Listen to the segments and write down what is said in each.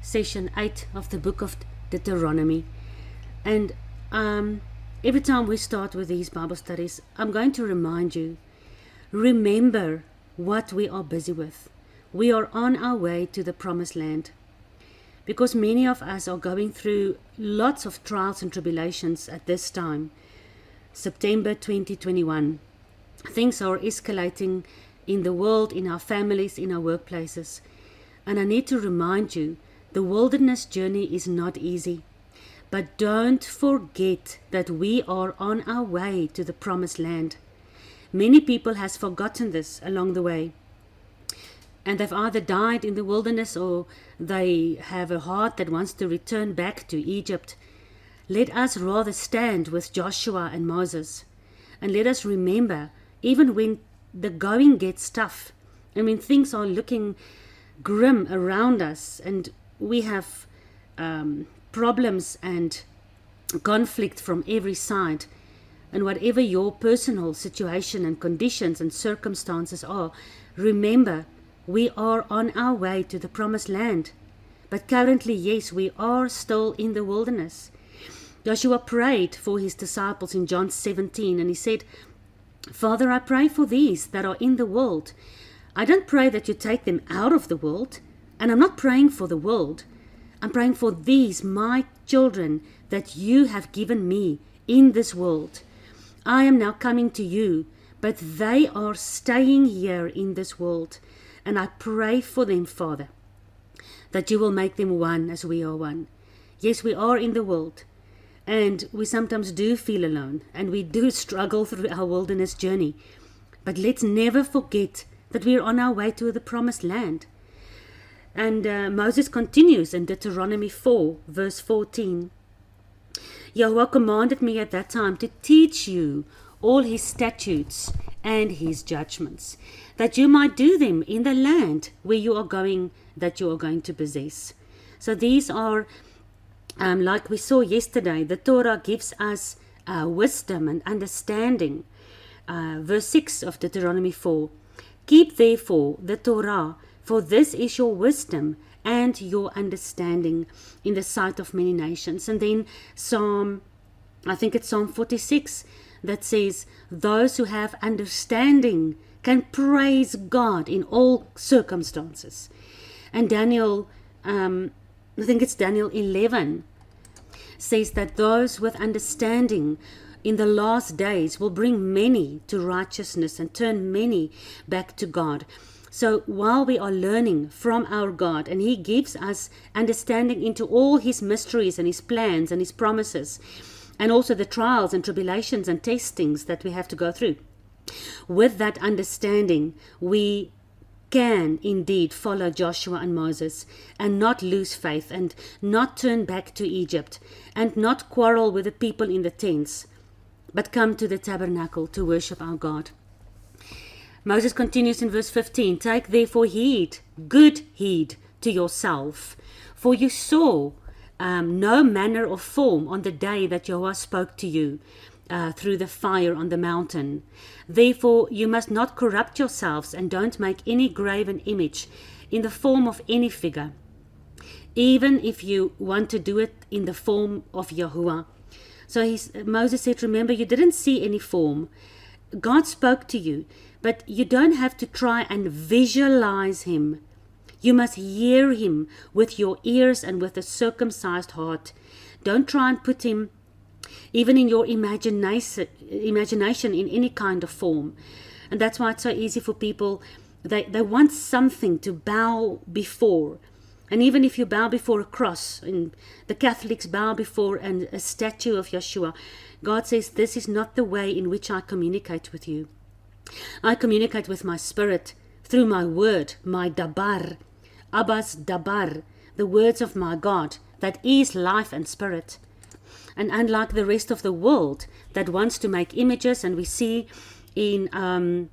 session 8 of the book of Deutoronomy. And every time we start with these Bible studies, I'm going to remind you, remember what we are busy with. We are on our way to the promised land. Because many of us are going through lots of trials and tribulations at this time. September 2021. Things are escalating in the world, in our families, in our workplaces. And I need to remind you, the wilderness journey is not easy. But don't forget that we are on our way to the promised land. Many people has forgotten this along the way. And they've either died in the wilderness or they have a heart that wants to return back to Egypt. Let us rather stand with Joshua and Moses. And let us remember, even when the going gets tough, and when things are looking grim around us, and we have problems and conflict from every side, and whatever your personal situation and conditions and circumstances are, remember, we are on our way to the promised land. But currently, yes, we are still in the wilderness. Joshua prayed for his disciples in John 17, and he said, Father, I pray for these that are in the world. I don't pray that you take them out of the world, and I'm not praying for the world. I'm praying for these, my children, that you have given me in this world. I am now coming to you, but they are staying here in this world. And I pray for them, Father, that you will make them one as we are one. Yes, we are in the world, and we sometimes do feel alone, and we do struggle through our wilderness journey. But let's never forget that we are on our way to the promised land. And Moses continues in Deuteronomy 4, verse 14. Yahweh commanded me at that time to teach you all his statutes and his judgments, that you might do them in the land where you are going, that you are going to possess. So these are, like we saw yesterday, the Torah gives us wisdom and understanding. Verse 6 of Deuteronomy 4. Keep therefore the Torah, for this is your wisdom and your understanding in the sight of many nations. And then Psalm 46, that says, those who have understanding can praise God in all circumstances. And Daniel, Daniel 11, says that those with understanding in the last days will bring many to righteousness and turn many back to God. So while we are learning from our God, and he gives us understanding into all his mysteries and his plans and his promises, and also the trials and tribulations and testings that we have to go through. With that understanding, we can indeed follow Joshua and Moses and not lose faith and not turn back to Egypt and not quarrel with the people in the tents, but come to the tabernacle to worship our God. Moses continues in verse 15, take therefore heed, good heed to yourself, for you saw no manner of form on the day that Yahweh spoke to you through the fire on the mountain. Therefore you must not corrupt yourselves, and don't make any graven image in the form of any figure, even if you want to do it in the form of Yahuwah. So Moses said, remember, you didn't see any form. God spoke to you, but you don't have to try and visualize him. You must hear him with your ears and with a circumcised heart. Don't try and put him even in your imagination in any kind of form. And that's why it's so easy for people. They want something to bow before. And even if you bow before a cross, and the Catholics bow before a statue of Yeshua, God says, this is not the way in which I communicate with you. I communicate with my spirit through my word, my dabar, Abba's dabar, the words of my God, that is life and spirit. And unlike the rest of the world that wants to make images, and we see in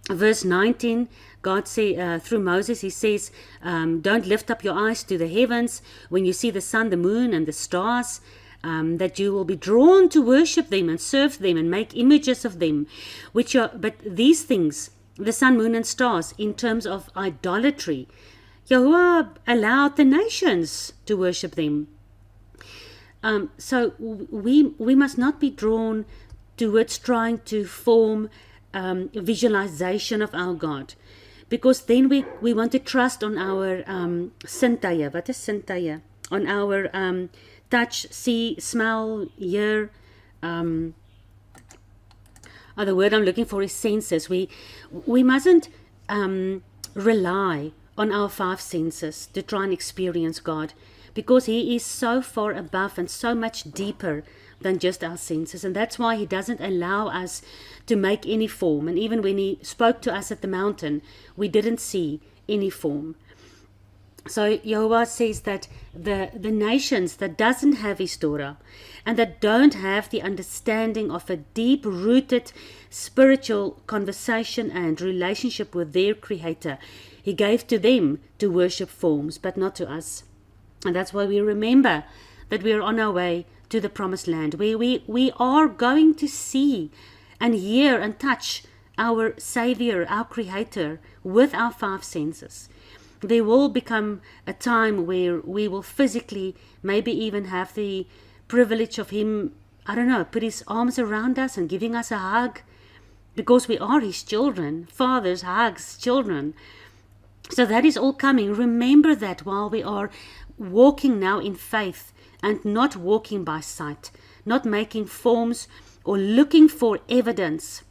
verse 19, God say through Moses, he says, don't lift up your eyes to the heavens when you see the sun, the moon, and the stars, that you will be drawn to worship them and serve them and make images of them, but these things, the sun, moon, and stars, in terms of idolatry, Yahuwah allowed the nations to worship them. So we must not be drawn towards trying to form visualization of our God, because then we want to trust on our sintuie. Wat is sintuie? On our touch, see, smell, hear. The word I'm looking for is senses. We mustn't rely on our five senses to try and experience God, because He is so far above and so much deeper than just our senses. And that's why He doesn't allow us to make any form. And even when He spoke to us at the mountain, we didn't see any form. So Yahuwah says that the nations that doesn't have His Torah and that don't have the understanding of a deep-rooted spiritual conversation and relationship with their Creator, He gave to them to worship forms, but not to us. And that's why we remember that we are on our way to the promised land, where we are going to see and hear and touch our Savior, our Creator, with our five senses. There will become a time where we will physically maybe even have the privilege of Him, put His arms around us and giving us a hug, because we are His children. Fathers hugs children. So that is all coming. Remember that while we are walking now in faith and not walking by sight, not making forms or looking for evidence.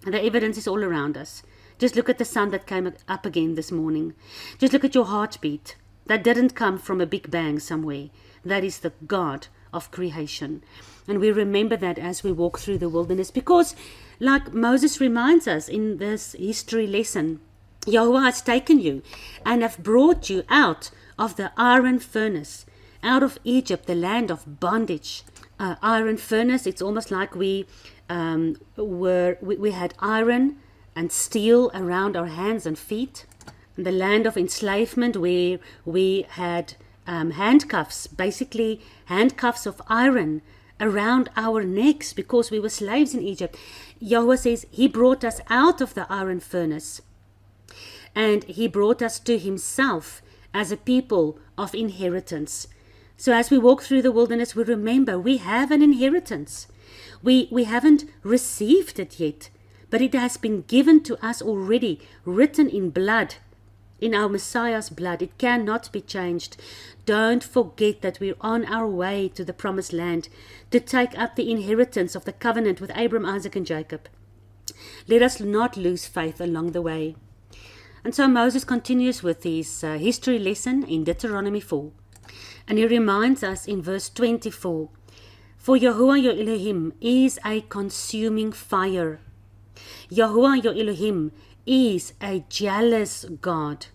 The evidence is all around us. Just look at the sun that came up again this morning. Just look at your heartbeat. That didn't come from a big bang somewhere. That is the God of creation. And we remember that as we walk through the wilderness, because like Moses reminds us in this history lesson, Yahuwah has taken you and have brought you out of the iron furnace, out of Egypt, the land of bondage. Iron furnace, it's almost like we had iron and steel around our hands and feet. The land of enslavement, where we had handcuffs, basically handcuffs of iron around our necks because we were slaves in Egypt. Yahuwah says He brought us out of the iron furnace, and He brought us to Himself as a people of inheritance. So as we walk through the wilderness, we remember we have an inheritance. We haven't received it yet, but it has been given to us already, written in blood, in our Messiah's blood. It cannot be changed. Don't forget that we're on our way to the promised land, to take up the inheritance of the covenant with Abraham, Isaac, and Jacob. Let us not lose faith along the way. And so Moses continues with his history lesson in Deuteronomy 4. And he reminds us in verse 24, "For Yahuwah your Elohim is a consuming fire. Yahuwah your Elohim is a jealous God."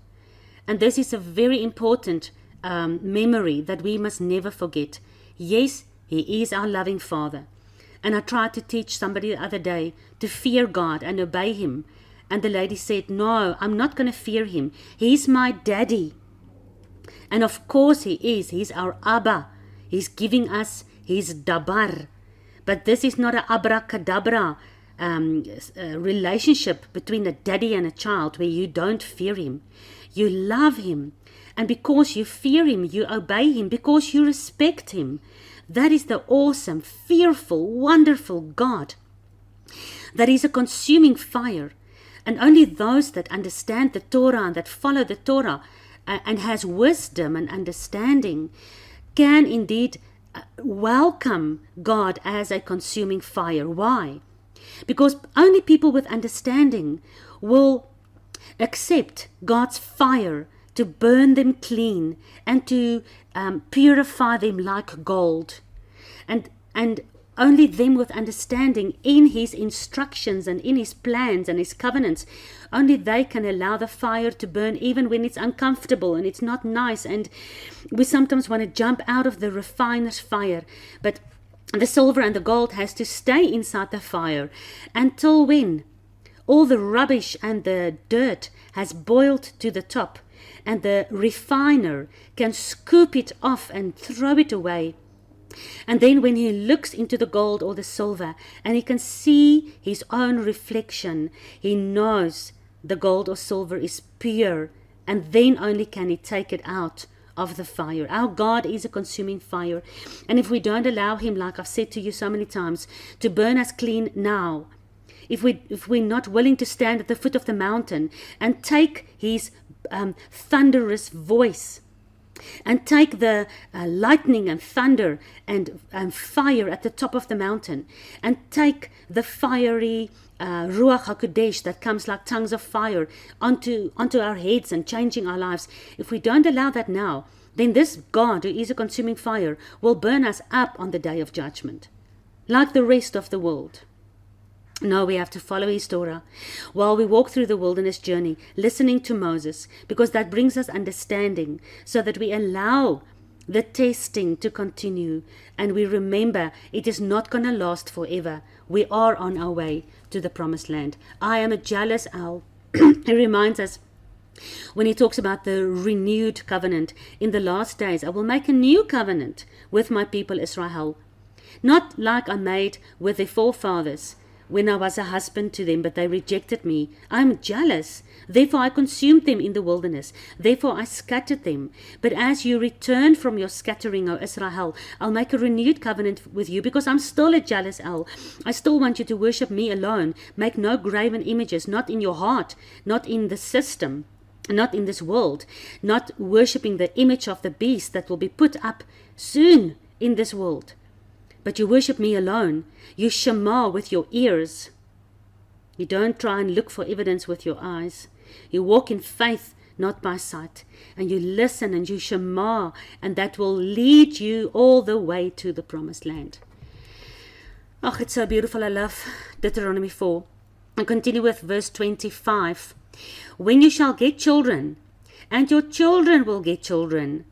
And this is a very important memory that we must never forget. Yes, He is our loving Father. And I tried to teach somebody the other day to fear God and obey Him. And the lady said, "No, I'm not going to fear Him. He's my daddy." And of course He is. He's our Abba. He's giving us His dabar. But this is not an abracadabra relationship between a daddy and a child where you don't fear Him. You love Him. And because you fear Him, you obey Him, because you respect Him. That is the awesome, fearful, wonderful God. That is a consuming fire. And only those that understand the Torah and that follow the Torah and has wisdom and understanding can indeed welcome God as a consuming fire. Why? Because only people with understanding will accept God's fire to burn them clean and to purify them like gold. And only them with understanding in His instructions and in His plans and His covenants, only they can allow the fire to burn even when it's uncomfortable and it's not nice. And we sometimes want to jump out of the refiner's fire, but the silver and the gold has to stay inside the fire until when all the rubbish and the dirt has boiled to the top, and the refiner can scoop it off and throw it away. And then when he looks into the gold or the silver and he can see his own reflection, he knows the gold or silver is pure and then only can he take it out of the fire. Our God is a consuming fire, and if we don't allow him, like I've said to you so many times, to burn us clean now, if we're not willing to stand at the foot of the mountain and take his thunderous voice, and take the lightning and thunder and fire at the top of the mountain, and take the fiery Ruach HaKodesh that comes like tongues of fire onto our heads and changing our lives. If we don't allow that now, then this God, who is a consuming fire, will burn us up on the day of judgment, like the rest of the world. No, we have to follow his Torah while we walk through the wilderness journey, listening to Moses, because that brings us understanding, so that we allow the testing to continue, and we remember it is not going to last forever. We are on our way to the promised land. I am a jealous owl. He reminds us when he talks about the renewed covenant. In the last days, I will make a new covenant with my people Israel, not like I made with their forefathers when I was a husband to them, but they rejected me. I am jealous. Therefore I consumed them in the wilderness. Therefore I scattered them. But as you return from your scattering, O Israel, I'll make a renewed covenant with you, because I'm still a jealous owl. I still want you to worship me alone. Make no graven images, not in your heart, not in the system, not in this world, not worshipping the image of the beast that will be put up soon in this world. But you worship me alone. You shema with your ears. You don't try and look for evidence with your eyes. You walk in faith, not by sight. And you listen and you shema, and that will lead you all the way to the promised land. Oh, it's so beautiful. I love Deuteronomy 4. And continue with verse 25. When you shall get children, and your children will get children,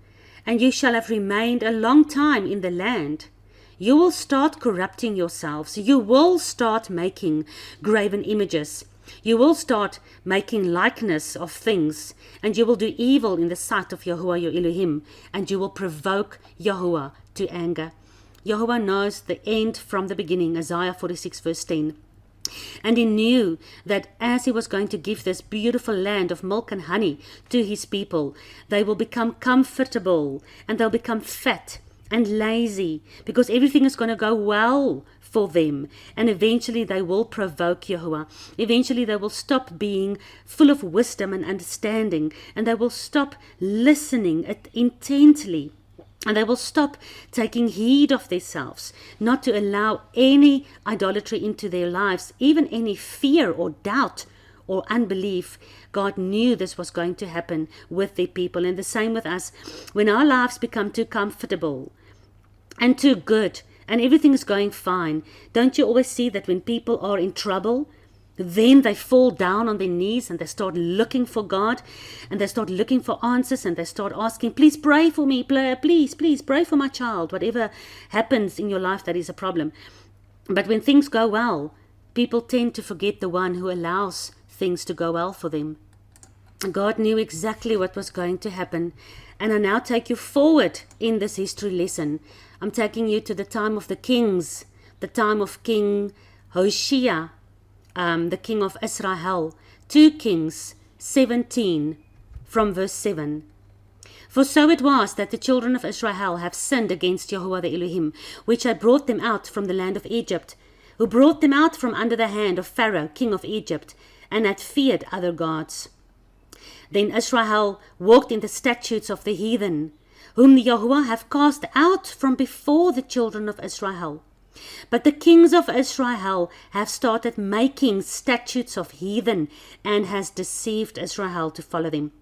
and you shall have remained a long time in the land, you will start corrupting yourselves. You will start making graven images. You will start making likeness of things, and you will do evil in the sight of Yahuwah your Elohim, and you will provoke Yahuwah to anger. Yahuwah knows the end from the beginning, Isaiah 46 verse 10. And he knew that as he was going to give this beautiful land of milk and honey to his people, they will become comfortable, and they'll become fat and lazy, because everything is going to go well for them, and eventually they will provoke Yahuwah. Eventually they will stop being full of wisdom and understanding, and they will stop listening intently, and they will stop taking heed of themselves, not to allow any idolatry into their lives, even any fear or doubt or unbelief. God knew this was going to happen with their people, and the same with us. When our lives become too comfortable and too good, and everything is going fine, don't you always see that when people are in trouble, then they fall down on their knees and they start looking for God, and they start looking for answers, and they start asking, please pray for me, please pray for my child, whatever happens in your life that is a problem. But when things go well, people tend to forget the one who allows things to go well for them. God knew exactly what was going to happen, and I now take you forward in this history lesson. I'm taking you to the time of the kings, the time of King Hoshea, the king of Israel. 2 Kings 17 from verse 7. For so it was that the children of Israel have sinned against Yahuwah the Elohim, which had brought them out from the land of Egypt, who brought them out from under the hand of Pharaoh, king of Egypt, and had feared other gods. Then Israel walked in the statutes of the heathen, whom the Yahuwah have cast out from before the children of Israel. But the kings of Israel have started making statutes of heathen, and has deceived Israel to follow them.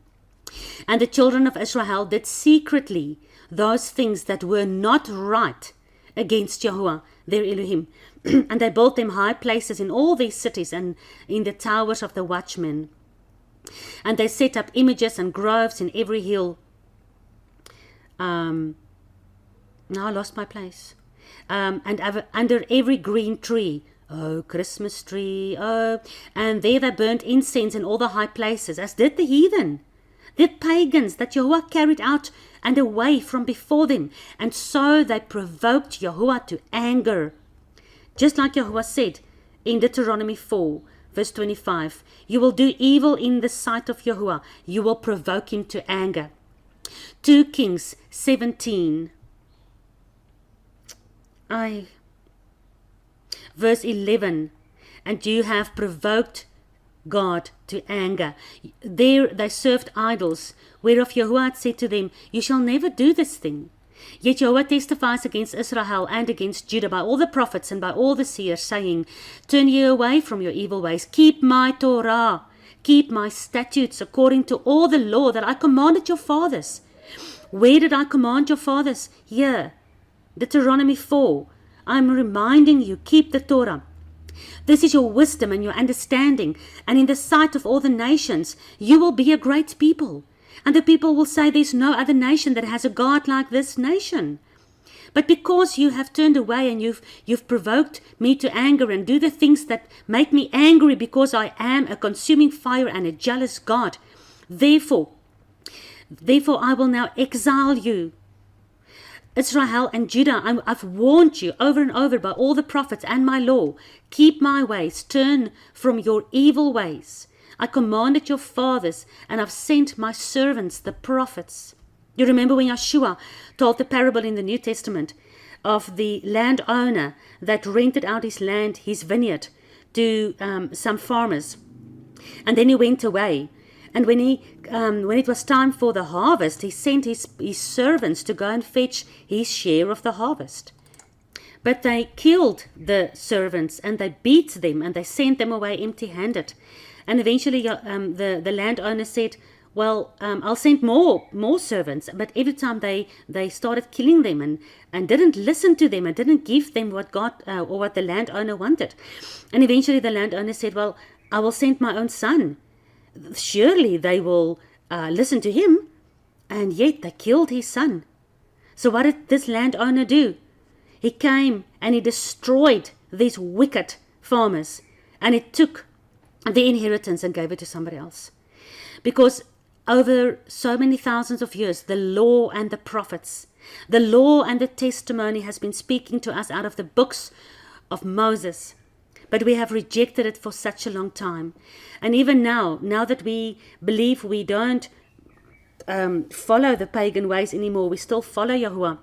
And the children of Israel did secretly those things that were not right against Yahuwah their Elohim. And they built them high places in all these cities and in the towers of the watchmen. And they set up images and groves in every hill. Now I lost my place. And under every green tree, oh, Christmas tree, oh, and there they burnt incense in all the high places, as did the heathen, the pagans that Yahuwah carried out and away from before them. And so they provoked Yahuwah to anger. Just like Yahuwah said in Deuteronomy 4, verse 25. You will do evil in the sight of Yahuwah. You will provoke him to anger. 2 Kings 17. Verse 11. And you have provoked God to anger. There they served idols, whereof Yahuwah had said to them, you shall never do this thing. Yet Yahuwah testifies against Israel and against Judah by all the prophets and by all the seers, saying, turn ye away from your evil ways, keep my Torah, keep my statutes according to all the law that I commanded your fathers. Where did I command your fathers? Here, Deuteronomy 4. I'm reminding you, keep the Torah. This is your wisdom and your understanding, and in the sight of all the nations, you will be a great people. And the people will say, there's no other nation that has a God like this nation. But because you have turned away and you've provoked me to anger and do the things that make me angry, because I am a consuming fire and a jealous God, therefore I will now exile you. Israel and Judah, I've warned you over and over by all the prophets and my law. Keep my ways, turn from your evil ways. I commanded your fathers, and I've sent my servants, the prophets. You remember when Yeshua told the parable in the New Testament of the landowner that rented out his land, his vineyard, to some farmers. And then he went away. And when it was time for the harvest, he sent his servants to go and fetch his share of the harvest. But they killed the servants, and they beat them, and they sent them away empty-handed. And eventually the landowner said, well, I'll send more servants. But every time they started killing them and didn't listen to them and didn't give them what God or what the landowner wanted. And eventually the landowner said, well, I will send my own son. Surely they will listen to him. And yet they killed his son. So what did this landowner do? He came and he destroyed these wicked farmers. And he took the inheritance and gave it to somebody else. Because over so many thousands of years, the law and the prophets, the law and the testimony has been speaking to us out of the books of Moses. But we have rejected it for such a long time. And even now that we believe we don't follow the pagan ways anymore, we still follow Yahuwah.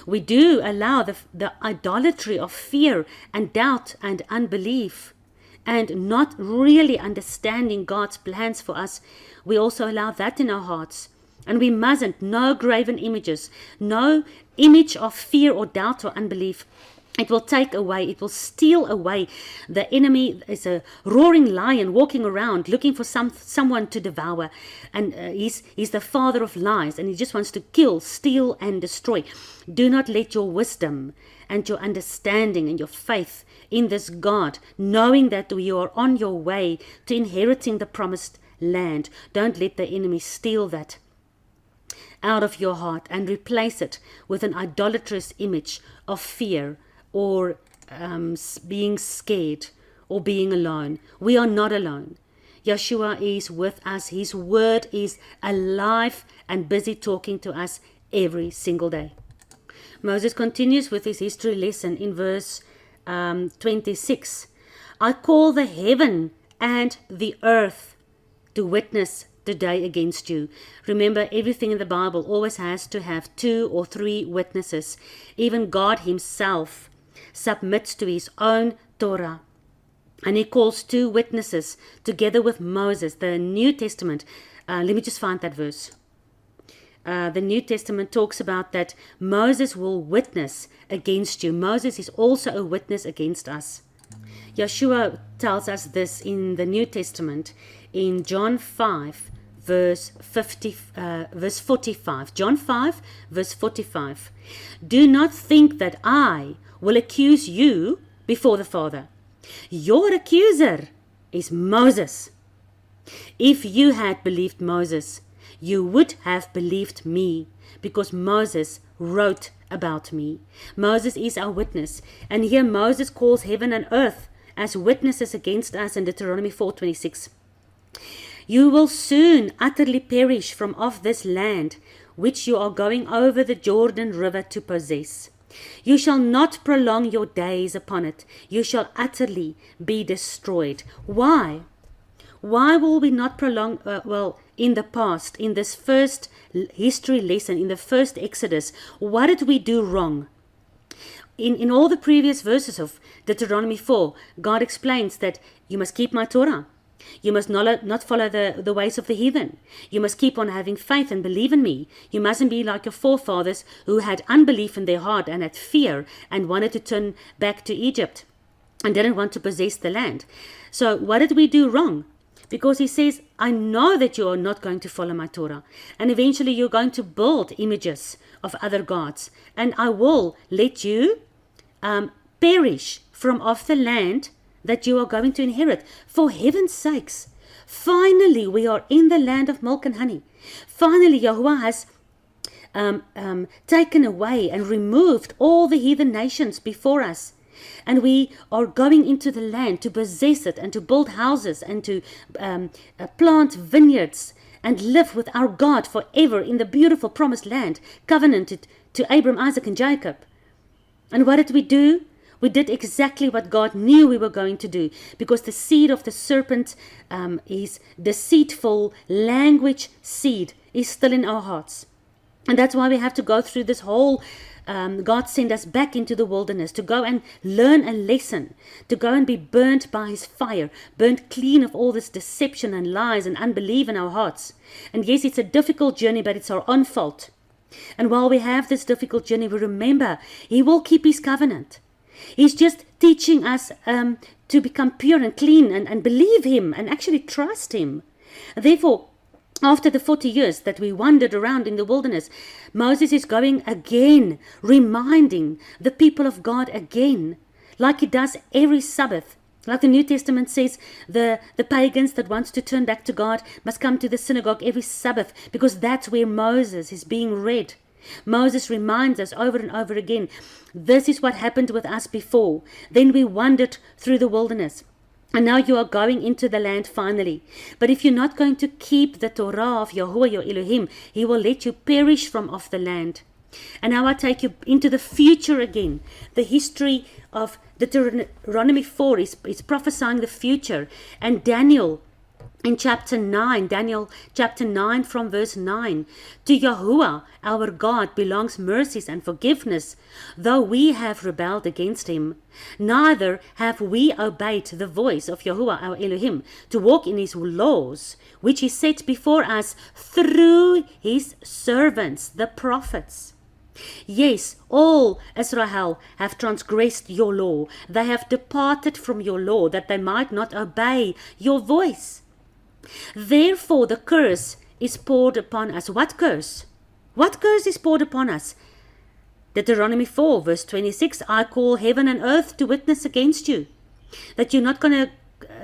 We do allow the idolatry of fear and doubt and unbelief, and not really understanding God's plans for us. We also allow that in our hearts. And we mustn't. No graven images. No image of fear or doubt or unbelief. It will take away, it will steal away. The enemy is a roaring lion walking around looking for someone to devour. And he's the father of lies, and he just wants to kill, steal, and destroy. Do not let your wisdom and your understanding and your faith in this God, knowing that you are on your way to inheriting the promised land, don't let the enemy steal that out of your heart and replace it with an idolatrous image of fear, or being scared, or being alone. We are not alone. Yeshua is with us. His word is alive and busy talking to us every single day. Moses continues with his history lesson in verse 26. I call the heaven and the earth to witness today against you. Remember, everything in the Bible always has to have 2 or 3 witnesses. Even God himself submits to his own Torah. And he calls 2 witnesses together with Moses. The New Testament, let me just find that verse. The New Testament talks about that Moses will witness against you. Moses is also a witness against us. Yeshua tells us this in the New Testament in John 5, verse 45. John 5, verse 45. Do not think that I will accuse you before the Father. Your accuser is Moses. If you had believed Moses, you would have believed me, because Moses wrote about me. Moses is our witness. And here Moses calls heaven and earth as witnesses against us in Deuteronomy 4:26. You will soon utterly perish from off this land, which you are going over the Jordan River to possess. You shall not prolong your days upon it. You shall utterly be destroyed. Why? Why will we not prolong, in the past, in this first history lesson, in the first Exodus, what did we do wrong? In all the previous verses of Deuteronomy 4, God explains that you must keep my Torah. You must not follow the ways of the heathen. You must keep on having faith and believe in me. You mustn't be like your forefathers who had unbelief in their heart and had fear and wanted to turn back to Egypt and didn't want to possess the land. So what did we do wrong? Because he says, I know that you are not going to follow my Torah. And eventually you're going to build images of other gods. And I will let you perish from off the land that you are going to inherit. For heaven's sakes, finally we are in the land of milk and honey. Finally, Yahuwah has taken away and removed all the heathen nations before us. And we are going into the land to possess it and to build houses and to plant vineyards and live with our God forever in the beautiful promised land, covenanted to Abraham, Isaac, and Jacob. And what did we do? We did exactly what God knew we were going to do, because the seed of the serpent is deceitful language seed is still in our hearts. And that's why we have to go through this whole God sent us back into the wilderness to go and learn a lesson, to go and be burnt by his fire, burnt clean of all this deception and lies and unbelief in our hearts. And yes, it's a difficult journey, but it's our own fault. And while we have this difficult journey, we remember he will keep his covenant. He's just teaching us to become pure and clean and believe him and actually trust him. Therefore, after the 40 years that we wandered around in the wilderness, Moses is going again, reminding the people of God again, like he does every Sabbath. Like the New Testament says, the pagans that wants to turn back to God must come to the synagogue every Sabbath, because that's where Moses is being read. Moses reminds us over and over again, this is what happened with us before. Then we wandered through the wilderness. And now you are going into the land finally. But if you're not going to keep the Torah of Yahuwah your Elohim, he will let you perish from off the land. And now I take you into the future again. The history of Deuteronomy 4 is prophesying the future. And Daniel chapter 9 from verse 9. To Yahuwah our God belongs mercies and forgiveness, though we have rebelled against him. Neither have we obeyed the voice of Yahuwah our Elohim to walk in his laws, which he set before us through his servants, the prophets. Yes, all Israel have transgressed your law. They have departed from your law, that they might not obey your voice. Therefore the curse is poured upon us. What curse? What curse is poured upon us? Deuteronomy 4 verse 26, I call heaven and earth to witness against you, that you're not going to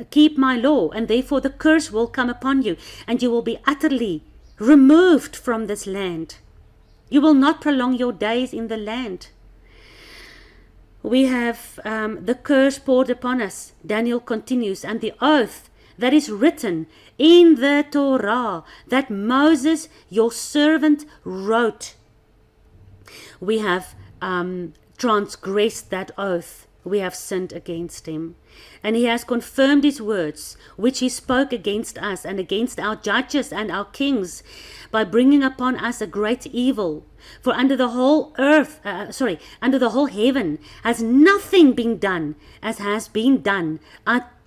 keep my law, and therefore the curse will come upon you, and you will be utterly removed from this land. You will not prolong your days in the land. We have the curse poured upon us. Daniel continues, and the oath that is written in the Torah that Moses, your servant, wrote. We have transgressed that oath. We have sinned against him. And he has confirmed his words, which he spoke against us and against our judges and our kings, by bringing upon us a great evil. For under the whole under the whole heaven has nothing been done as has been done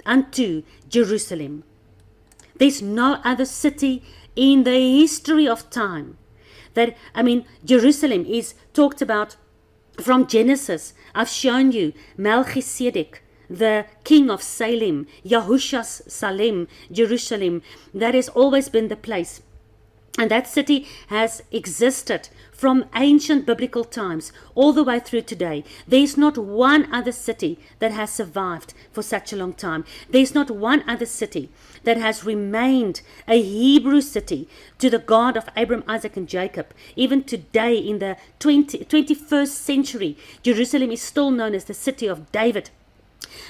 unto Jerusalem. There's no other city in the history of time Jerusalem is talked about from Genesis. I've shown you Melchizedek, the king of Salem, Yahusha's Salem, Jerusalem. That has always been the place. And that city has existed from ancient biblical times all the way through today. There's not one other city that has survived for such a long time. There's not one other city that has remained a Hebrew city to the God of Abraham, Isaac, and Jacob. Even today in the 21st century, Jerusalem is still known as the city of David.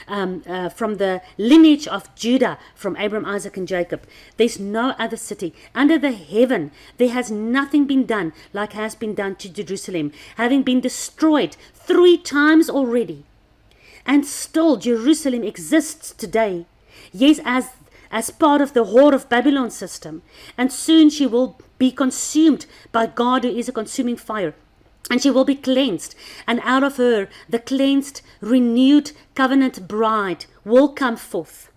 from the lineage of Judah, from Abraham, Isaac, and Jacob. There's no other city under the heaven. There has nothing been done like has been done to Jerusalem, having been destroyed 3 times already. And still Jerusalem exists today. Yes, as part of the whore of Babylon system. And soon she will be consumed by God, who is a consuming fire. And she will be cleansed, and out of her the cleansed, renewed covenant bride will come forth.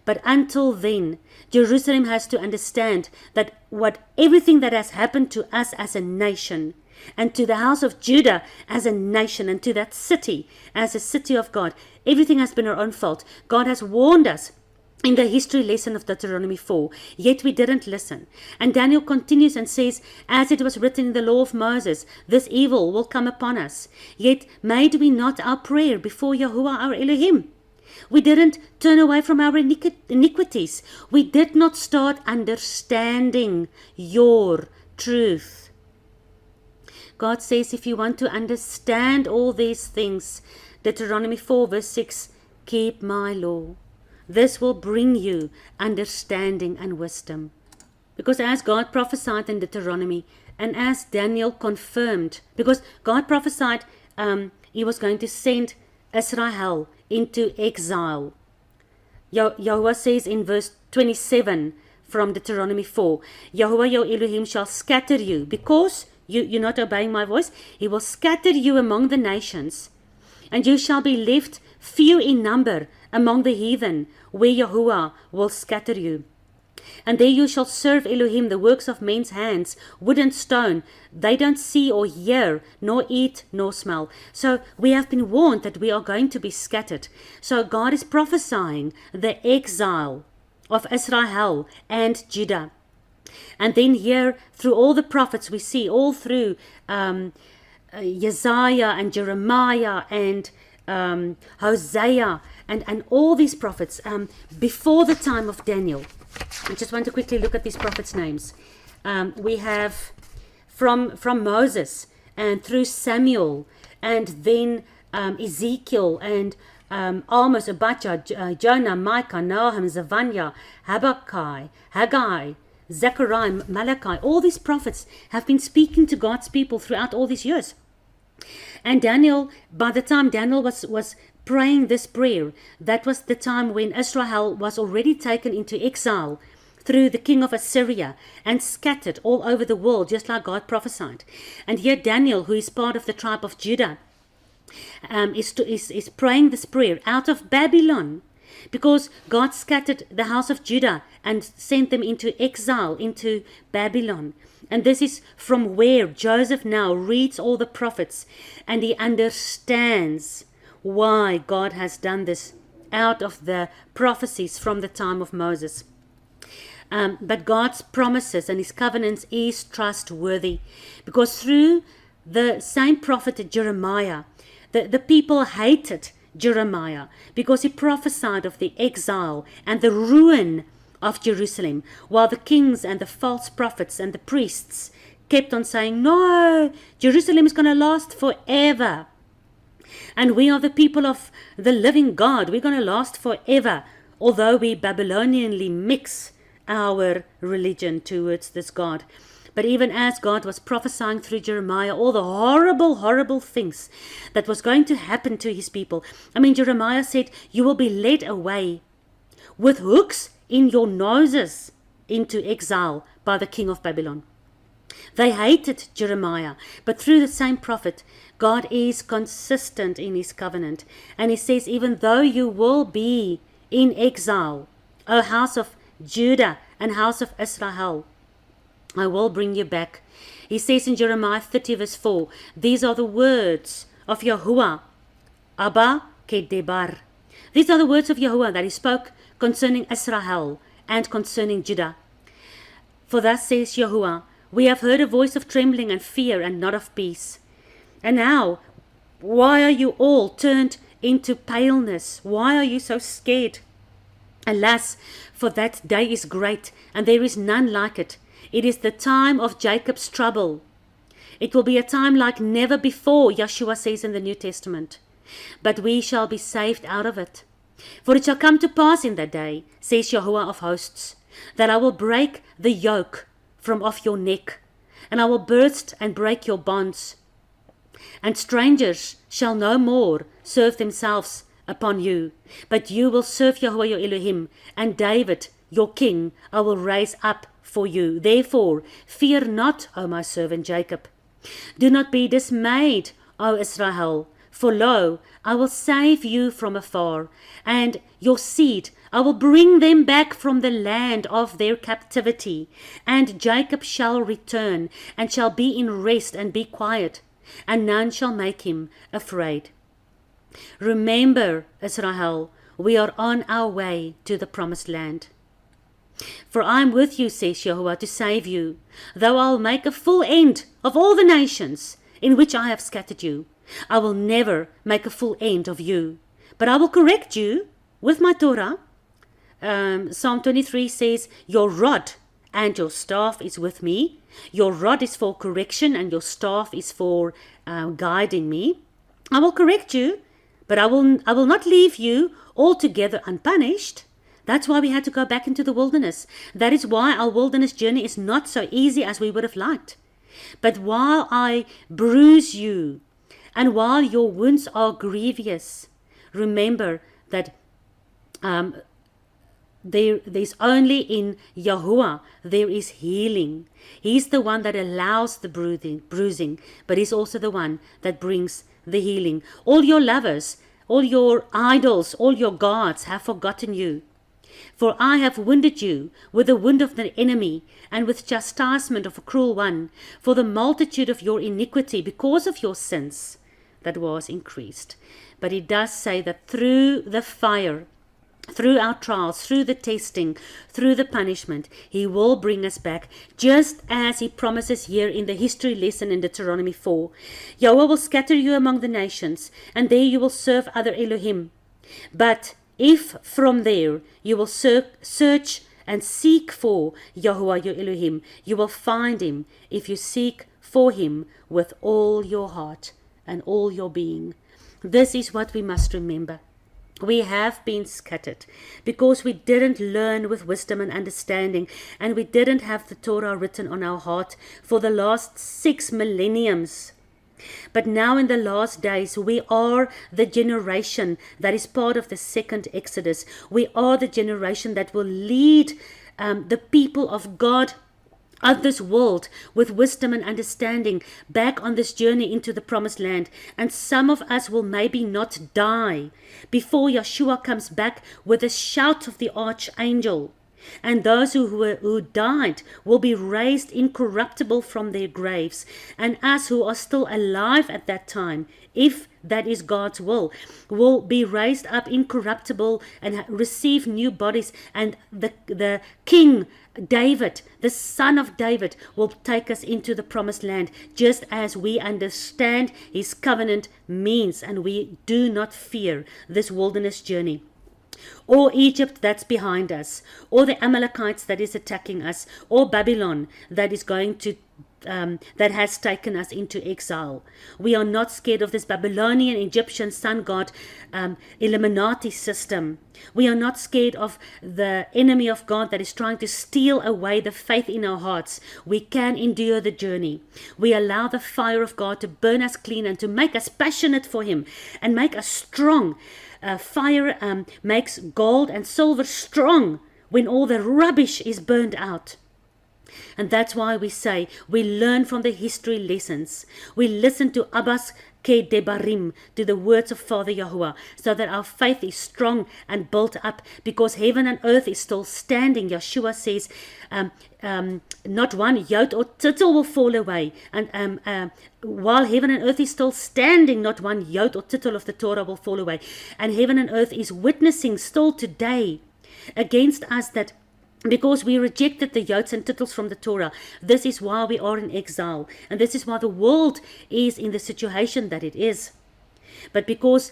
But until then, Jerusalem has to understand that everything that has happened to us as a nation, and to the house of Judah as a nation, and to that city as a city of God, everything has been our own fault. God has warned us in the history lesson of Deuteronomy 4, yet we didn't listen. And Daniel continues and says, as it was written in the law of Moses, this evil will come upon us. Yet made we not our prayer before Yahuwah our Elohim. We didn't turn away from our iniquities. We did not start understanding your truth. God says, if you want to understand all these things, Deuteronomy 4 verse 6, keep my law. This will bring you understanding and wisdom. Because as God prophesied in Deuteronomy, and as Daniel confirmed, because God prophesied he was going to send Israel into exile. Yahuwah says in verse 27 from Deuteronomy 4, Yahuwah your Elohim shall scatter you, because you're not obeying my voice. He will scatter you among the nations, and you shall be left few in number among the heathen, where Yahuwah will scatter you. And there you shall serve Elohim, the works of men's hands, wood and stone. They don't see or hear, nor eat, nor smell. So we have been warned that we are going to be scattered. So God is prophesying the exile of Israel and Judah. And then here, through all the prophets we see, all through Isaiah and Jeremiah and Hosea and all these prophets before the time of Daniel. I just want to quickly look at these prophets' names. We have from Moses and through Samuel, and then Ezekiel and Amos, Obadiah, Jonah, Micah, Nahum, Zephaniah, Habakkuk, Haggai, Zechariah, Malachi. All these prophets have been speaking to God's people throughout all these years. And Daniel, by the time Daniel was praying this prayer, that was the time when Israel was already taken into exile through the king of Assyria and scattered all over the world, just like God prophesied. And here Daniel, who is part of the tribe of Judah, is praying this prayer out of Babylon, because God scattered the house of Judah and sent them into exile, into Babylon. And this is from where Joseph now reads all the prophets, and he understands why God has done this out of the prophecies from the time of Moses. But God's promises and his covenants is trustworthy, because through the same prophet Jeremiah, the people hated Jeremiah because he prophesied of the exile and the ruin of Jerusalem, while the kings and the false prophets and the priests kept on saying, no, Jerusalem is going to last forever. And we are the people of the living God. We're going to last forever, although we Babylonianly mix our religion towards this God. But even as God was prophesying through Jeremiah all the horrible, horrible things that was going to happen to his people. I mean, Jeremiah said, you will be led away with hooks in your noses into exile by the king of Babylon. They hated Jeremiah, but through the same prophet, God is consistent in his covenant. And he says, even though you will be in exile, O house of Judah and house of Israel, I will bring you back. He says in Jeremiah 30 verse 4, these are the words of Yahuwah, Abba Kedebar. These are the words of Yahuwah that he spoke concerning Israel and concerning Judah. For thus says Yahuwah, we have heard a voice of trembling and fear and not of peace. And now, why are you all turned into paleness? Why are you so scared? Alas, for that day is great, and there is none like it. It is the time of Jacob's trouble. It will be a time like never before, Yeshua says in the New Testament. but we shall be saved out of it. For it shall come to pass in that day, says Yahuwah of hosts, that I will break the yoke from off your neck, and I will burst and break your bonds. And strangers shall no more serve themselves upon you, but you will serve Yahuwah your Elohim, and David your king I will raise up for you. Therefore fear not, O my servant Jacob. Do not be dismayed, O Israel, for lo, I will save you from afar, and your seed I will bring them back from the land of their captivity. And Jacob shall return, and shall be in rest and be quiet, and none shall make him afraid. Remember, Israel, we are on our way to the promised land. For I am with you, says Yahuwah, to save you, though I'll make a full end of all the nations in which I have scattered you. I will never make a full end of you, but I will correct you with my Torah. Psalm 23 says, your rod and your staff is with me. Your rod is for correction and your staff is for guiding me. I will correct you, but I will not leave you altogether unpunished. That's why we had to go back into the wilderness. That is why our wilderness journey is not so easy as we would have liked. But while I bruise you, and while your wounds are grievous, remember that there's only in Yahuwah there is healing. He's the one that allows the bruising, but he's also the one that brings the healing. All your lovers, all your idols, all your gods have forgotten you. For I have wounded you with the wound of the enemy, and with chastisement of a cruel one, for the multitude of your iniquity, because of your sins, that was increased. But he does say that through the fire, through our trials, through the testing, through the punishment, he will bring us back, just as he promises here in the history lesson in Deuteronomy 4. Yahweh will scatter you among the nations, and there you will serve other Elohim. But if from there you will search and seek for Yahuwah your Elohim, you will find him if you seek for him with all your heart and all your being. This is what we must remember. We have been scattered because we didn't learn with wisdom and understanding, and we didn't have the Torah written on our heart for the last 6 millenniums. But now in the last days, we are the generation that is part of the second Exodus. We are the generation that will lead the people of God of this world with wisdom and understanding back on this journey into the promised land. And some of us will maybe not die before Yeshua comes back with a shout of the archangel. And those who died will be raised incorruptible from their graves. And us who are still alive at that time, if that is God's will be raised up incorruptible and receive new bodies. And the King David, the son of David, will take us into the promised land, just as we understand his covenant means, and we do not fear this wilderness journey, or Egypt that's behind us, or the Amalekites that is attacking us, or Babylon that is going to that has taken us into exile. We are not scared of this Babylonian, Egyptian, sun god, Illuminati system. We are not scared of the enemy of God that is trying to steal away the faith in our hearts. We can endure the journey. We allow the fire of God to burn us clean and to make us passionate for him and make us strong. Fire makes gold and silver strong when all the rubbish is burned out. And that's why we say we learn from the history lessons. We listen to Abbas Ke Debarim, to the words of Father Yahuwah, so that our faith is strong and built up, because heaven and earth is still standing. Yeshua says, not one jot or tittle will fall away. And while heaven and earth is still standing, not one jot or tittle of the Torah will fall away. And heaven and earth is witnessing still today against us that because we rejected the yotes and tittles from the Torah. This is why we are in exile. And this is why the world is in the situation that it is. But because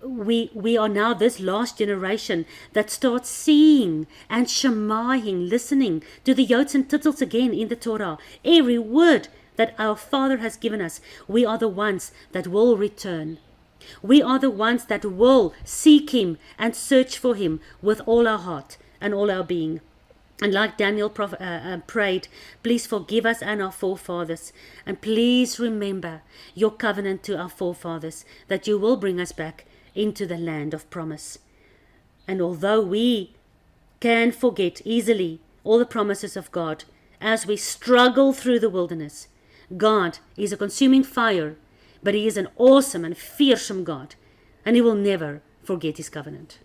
we are now this last generation that starts seeing and shamaying, listening to the yotes and tittles again in the Torah. Every word that our Father has given us, we are the ones that will return. We are the ones that will seek Him and search for Him with all our heart and all our being. And like Daniel prayed, please forgive us and our forefathers. And please remember your covenant to our forefathers, that you will bring us back into the land of promise. And although we can forget easily all the promises of God as we struggle through the wilderness, God is a consuming fire, but He is an awesome and fearsome God, and He will never forget His covenant.